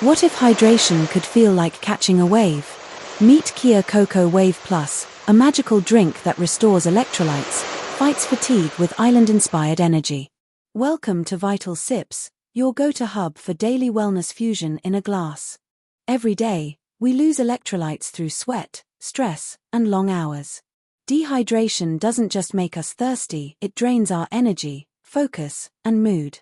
What if hydration could feel like catching a wave? Meet Chia Coco Wave Plus, a magical drink that restores electrolytes, fights fatigue with island-inspired energy. Welcome to Vital Sips, your go-to hub for daily wellness fusion in a glass. Every day, we lose electrolytes through sweat, stress, and long hours. Dehydration doesn't just make us thirsty, it drains our energy, focus, and mood.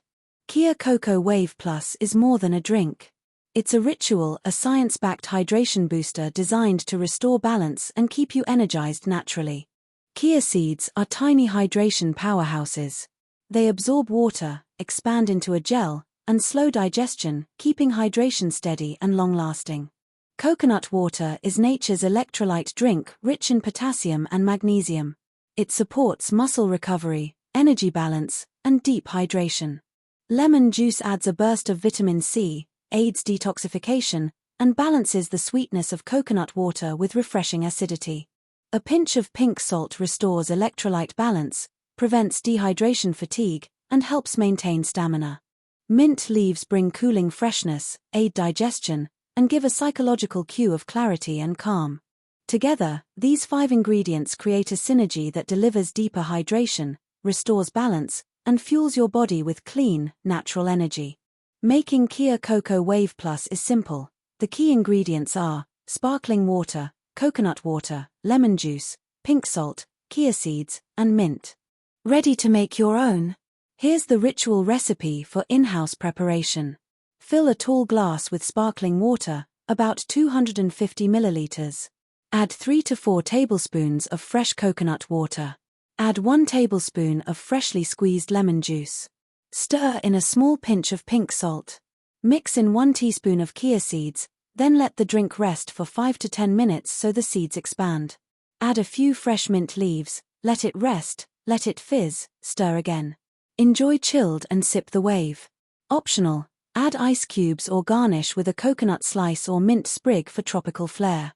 Chia Coco Wave Plus is more than a drink. It's a ritual, a science-backed hydration booster designed to restore balance and keep you energized naturally. Chia seeds are tiny hydration powerhouses. They absorb water, expand into a gel, and slow digestion, keeping hydration steady and long-lasting. Coconut water is nature's electrolyte drink rich in potassium and magnesium. It supports muscle recovery, energy balance, and deep hydration. Lemon juice adds a burst of vitamin C, aids detoxification, and balances the sweetness of coconut water with refreshing acidity. A pinch of pink salt restores electrolyte balance, prevents dehydration fatigue, and helps maintain stamina. Mint leaves bring cooling freshness, aid digestion, and give a psychological cue of clarity and calm. Together, these 5 ingredients create a synergy that delivers deeper hydration, restores balance, and fuels your body with clean, natural energy. Making Chia Coco Wave Plus is simple. The key ingredients are sparkling water, coconut water, lemon juice, pink salt, chia seeds, and mint. Ready to make your own? Here's the ritual recipe for in-house preparation. Fill a tall glass with sparkling water, about 250 milliliters. Add 3 to 4 tablespoons of fresh coconut water. Add 1 tablespoon of freshly squeezed lemon juice. Stir in a small pinch of pink salt. Mix in 1 teaspoon of chia seeds, then let the drink rest for 5 to 10 minutes so the seeds expand. Add a few fresh mint leaves, let it rest, let it fizz, stir again. Enjoy chilled and sip the wave. Optional, add ice cubes or garnish with a coconut slice or mint sprig for tropical flair.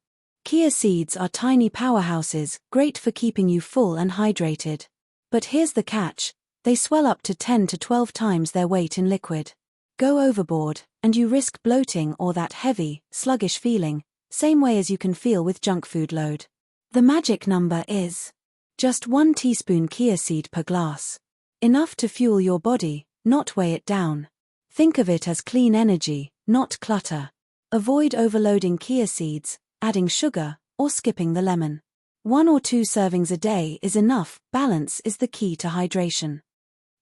Chia seeds are tiny powerhouses, great for keeping you full and hydrated. But here's the catch. They swell up to 10 to 12 times their weight in liquid. Go overboard, and you risk bloating or that heavy, sluggish feeling, same way as you can feel with junk food load. The magic number is just 1 teaspoon chia seed per glass. Enough to fuel your body, not weigh it down. Think of it as clean energy, not clutter. Avoid overloading chia seeds, adding sugar, or skipping the lemon. 1 or 2 servings a day is enough. Balance is the key to hydration.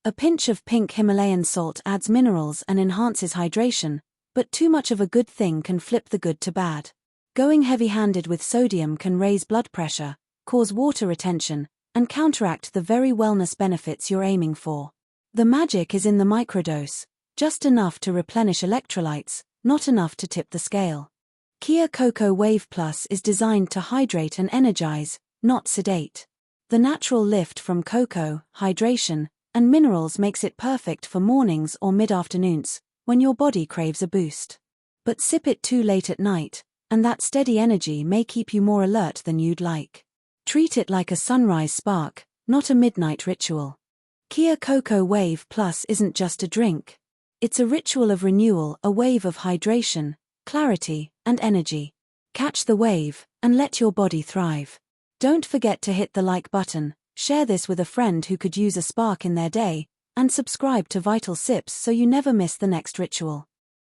A pinch of pink Himalayan salt adds minerals and enhances hydration, but too much of a good thing can flip the good to bad. Going heavy-handed with sodium can raise blood pressure, cause water retention, and counteract the very wellness benefits you're aiming for. The magic is in the microdose, just enough to replenish electrolytes, not enough to tip the scale. Chia Coco Wave Plus is designed to hydrate and energize, not sedate. The natural lift from cocoa, hydration, and minerals makes it perfect for mornings or mid-afternoons, when your body craves a boost. But sip it too late at night, and that steady energy may keep you more alert than you'd like. Treat it like a sunrise spark, not a midnight ritual. Chia Coco Wave Plus isn't just a drink. It's a ritual of renewal, a wave of hydration, clarity, and energy. Catch the wave, and let your body thrive. Don't forget to hit the like button, share this with a friend who could use a spark in their day, and subscribe to Vital Sips so you never miss the next ritual.